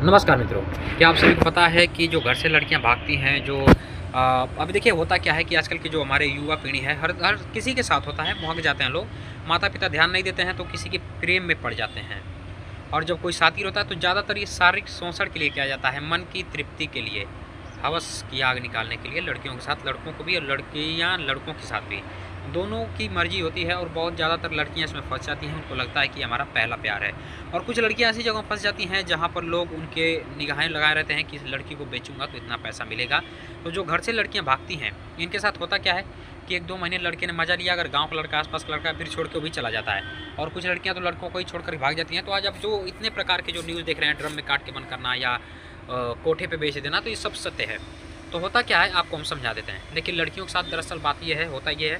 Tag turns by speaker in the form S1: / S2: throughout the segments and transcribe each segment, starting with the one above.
S1: नमस्कार मित्रों, क्या आप सभी को पता है कि जो घर से लड़कियां भागती हैं अभी देखिए होता क्या है कि आजकल की जो हमारे युवा पीढ़ी है हर हर किसी के साथ होता है, भाग जाते हैं लोग। माता पिता ध्यान नहीं देते हैं तो किसी के प्रेम में पड़ जाते हैं। और जब कोई साथी होता है तो ज़्यादातर ये शारीरिक शोषण के लिए किया जाता है, मन की तृप्ति के लिए, हवस की आग निकालने के लिए। लड़कियों के साथ लड़कों को भी और लड़कियां लड़कों के साथ भी, दोनों की मर्जी होती है। और बहुत ज़्यादातर लड़कियां इसमें फंस जाती हैं, उनको लगता है कि हमारा पहला प्यार है। और कुछ लड़कियां ऐसी जगह फंस जाती हैं जहां पर लोग उनके निगाहें लगाए रहते हैं कि इस लड़की को बेचूंगा तो इतना पैसा मिलेगा। तो जो घर से लड़कियां भागती हैं, इनके साथ होता क्या है कि 1-2 महीने लड़के ने मजा लिया, अगर गांव का लड़का आसपास का लड़का फिर छोड़ के वो भी चला जाता है। और कुछ लड़कियां तो लड़कों को ही छोड़कर भाग जाती हैं। तो आज अब जो इतने प्रकार के जो न्यूज़ देख रहे हैं, ड्रम में काट के बंद करना या कोठे पे बेच देना, तो ये सब सत्य है। तो होता क्या है आपको हम समझा देते हैं। लेकिन लड़कियों के साथ दरअसल बात ये है, होता ये है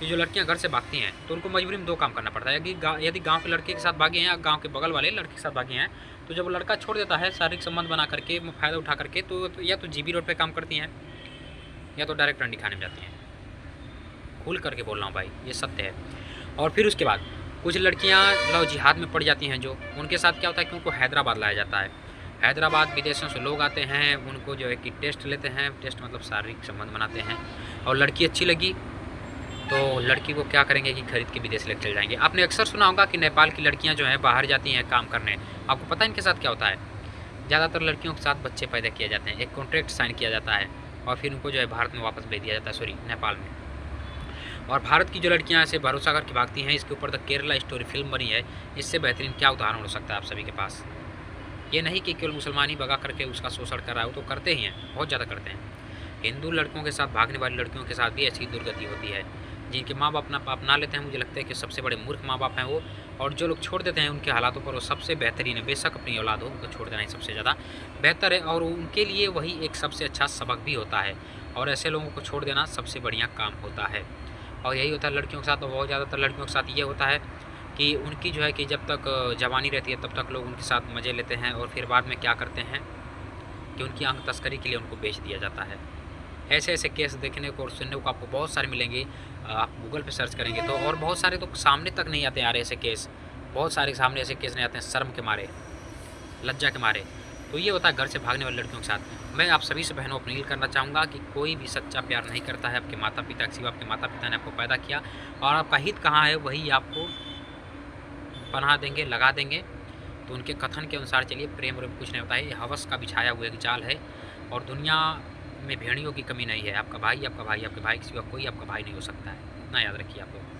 S1: कि जो लड़कियां घर से भागती हैं तो उनको मजबूरी में 2 काम करना पड़ता है। यदि गाँव के लड़के के साथ भागे हैं या गाँव के बगल वाले लड़के के साथ भागे हैं, तो जब वो लड़का छोड़ देता है शारीरिक संबंध बना करके, फ़ायदा उठा करके, तो या तो जीबी रोड पे काम करती हैं या तो डायरेक्ट रंडी खाने में जाती हैं। खुल करके बोल रहा हूँ भाई, ये सत्य है। और फिर उसके बाद कुछ लड़कियाँ लव जिहाद में पड़ जाती हैं। जो उनके साथ क्या होता है कि उनको हैदराबाद लाया जाता है। हैदराबाद विदेशों से लोग आते हैं, उनको जो है कि टेस्ट लेते हैं, टेस्ट मतलब शारीरिक संबंध बनाते हैं। और लड़की अच्छी लगी तो लड़की को क्या करेंगे कि खरीद के विदेश लेकर चले जाएंगे। आपने अक्सर सुना होगा कि नेपाल की लड़कियां जो हैं बाहर जाती हैं काम करने। आपको पता है इनके साथ क्या होता है? ज़्यादातर लड़कियों के साथ बच्चे पैदा किए जाते हैं, एक कॉन्ट्रैक्ट साइन किया जाता है और फिर उनको जो है भारत में वापस भेज दिया जाता है, सॉरी नेपाल में। और भारत की जो लड़कियां ऐसे भरोसा करके भागती हैं, इसके ऊपर द केरला स्टोरी फिल्म बनी है। इससे बेहतरीन क्या उदाहरण हो सकता है आप सभी के पास? ये नहीं कि केवल मुसलमान ही भगा करके उसका शोषण कर रहा है, वो तो करते ही हैं, बहुत ज़्यादा करते हैं। हिंदू लड़कों के साथ भागने वाली लड़कियों के साथ भी ऐसी दुर्गति होती है। जिनके माँ बाप अपना लेते हैं, मुझे लगता है कि सबसे बड़े मूर्ख माँ बाप हैं वो। और जो लोग छोड़ देते हैं उनके हालातों पर, वो सबसे बेहतरीन है। बेशक अपनी औलाद हो, उनको छोड़ देना ही सबसे ज़्यादा बेहतर है और उनके लिए वही एक सबसे अच्छा सबक भी होता है। और ऐसे लोगों को छोड़ देना सबसे बढ़िया काम होता है। और यही होता है लड़कियों के साथ। और बहुत ज़्यादातर लड़कियों के साथ ये होता है कि उनकी जो है कि जब तक जवानी रहती है तब तक लोग उनके साथ मज़े लेते हैं और फिर बाद में क्या करते हैं कि उनकी अंग तस्करी के लिए उनको बेच दिया जाता है। ऐसे ऐसे केस देखने को और सुनने को आपको बहुत सारे मिलेंगे। आप गूगल पे सर्च करेंगे तो। और बहुत सारे तो सामने तक नहीं आते यार ऐसे केस, बहुत सारे सामने ऐसे केस नहीं आते हैं, शर्म के मारे, लज्जा के मारे। तो ये होता है घर से भागने वाली लड़कियों के साथ। मैं आप सभी से बहनों अपील करना चाहूँगा कि कोई भी सच्चा प्यार नहीं करता है आपके माता पिता के सिवा। आपके माता पिता ने आपको पैदा किया और आपका हित कहाँ है वही आपको पनाह देंगे, लगा देंगे। तो उनके कथन के अनुसार चलिए, प्रेम व्रेम कुछ नहीं होता है, ये हवस का बिछाया हुआ एक जाल है। और दुनिया में भेड़ियों की कमी नहीं है। आपका भाई आपके भाई के सिवा कोई आपका भाई नहीं हो सकता है, इतना याद रखिए आप लोग।